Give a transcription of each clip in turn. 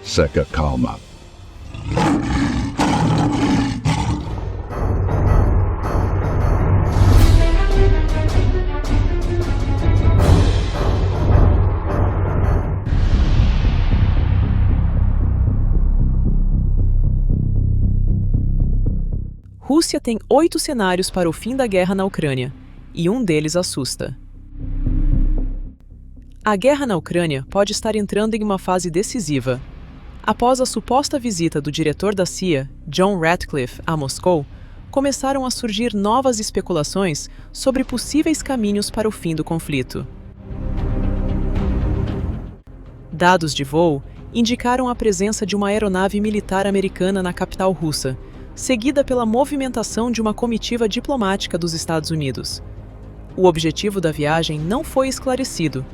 Seca calma. Rússia tem 8 cenários para o fim da guerra na Ucrânia, e um deles assusta. A guerra na Ucrânia pode estar entrando em uma fase decisiva. Após a suposta visita do diretor da CIA, John Ratcliffe, a Moscou, começaram a surgir novas especulações sobre possíveis caminhos para o fim do conflito. Dados de voo indicaram a presença de uma aeronave militar americana na capital russa, seguida pela movimentação de uma comitiva diplomática dos Estados Unidos. O objetivo da viagem não foi esclarecido,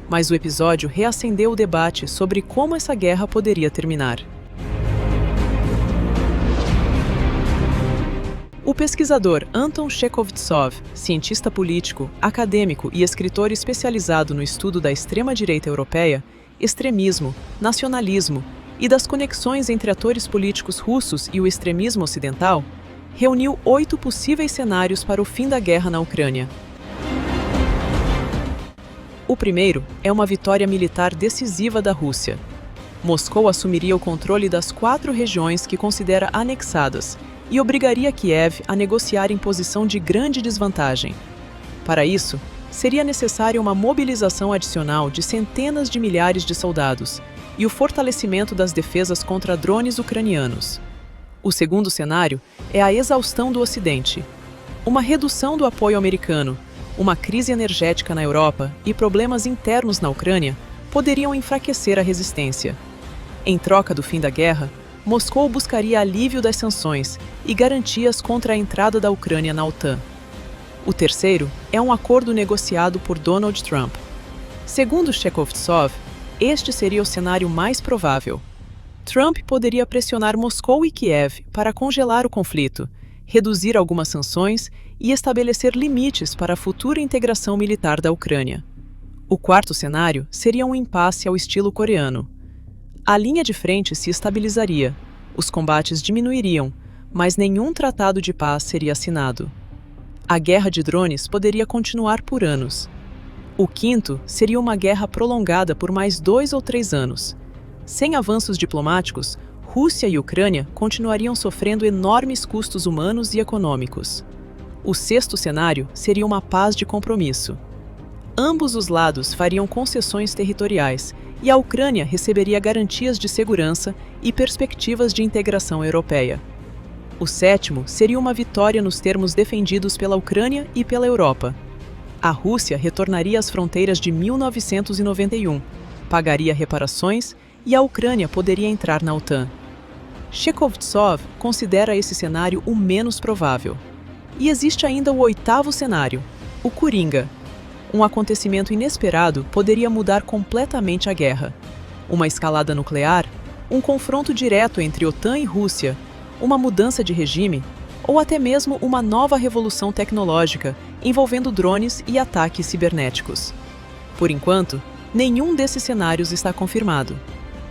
mas o episódio reacendeu o debate sobre como essa guerra poderia terminar. O pesquisador Anton Chekhovtsov, cientista político, acadêmico e escritor especializado no estudo da extrema-direita europeia, extremismo, nacionalismo e das conexões entre atores políticos russos e o extremismo ocidental, reuniu 8 possíveis cenários para o fim da guerra na Ucrânia. O primeiro é uma vitória militar decisiva da Rússia. Moscou assumiria o controle das 4 regiões que considera anexadas e obrigaria Kiev a negociar em posição de grande desvantagem. Para isso, seria necessária uma mobilização adicional de centenas de milhares de soldados e o fortalecimento das defesas contra drones ucranianos. O segundo cenário é a exaustão do Ocidente. Uma redução do apoio americano, uma crise energética na Europa e problemas internos na Ucrânia poderiam enfraquecer a resistência. Em troca do fim da guerra, Moscou buscaria alívio das sanções e garantias contra a entrada da Ucrânia na OTAN. O terceiro é um acordo negociado por Donald Trump. Segundo Chekhovtsov, este seria o cenário mais provável. Trump poderia pressionar Moscou e Kiev para congelar o conflito, reduzir algumas sanções e estabelecer limites para a futura integração militar da Ucrânia. O quarto cenário seria um impasse ao estilo coreano. A linha de frente se estabilizaria, os combates diminuiriam, mas nenhum tratado de paz seria assinado. A guerra de drones poderia continuar por anos. O quinto seria uma guerra prolongada por mais 2 ou 3 anos. Sem avanços diplomáticos, Rússia e Ucrânia continuariam sofrendo enormes custos humanos e econômicos. O sexto cenário seria uma paz de compromisso. Ambos os lados fariam concessões territoriais e a Ucrânia receberia garantias de segurança e perspectivas de integração europeia. O sétimo seria uma vitória nos termos defendidos pela Ucrânia e pela Europa. A Rússia retornaria às fronteiras de 1991, pagaria reparações e a Ucrânia poderia entrar na OTAN. Chekhovtsov considera esse cenário o menos provável. E existe ainda o oitavo cenário, o Coringa. Um acontecimento inesperado poderia mudar completamente a guerra. Uma escalada nuclear, um confronto direto entre OTAN e Rússia, uma mudança de regime, ou até mesmo uma nova revolução tecnológica envolvendo drones e ataques cibernéticos. Por enquanto, nenhum desses cenários está confirmado.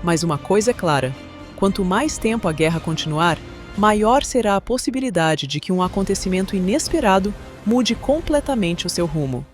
Mas uma coisa é clara: quanto mais tempo a guerra continuar, maior será a possibilidade de que um acontecimento inesperado mude completamente o seu rumo.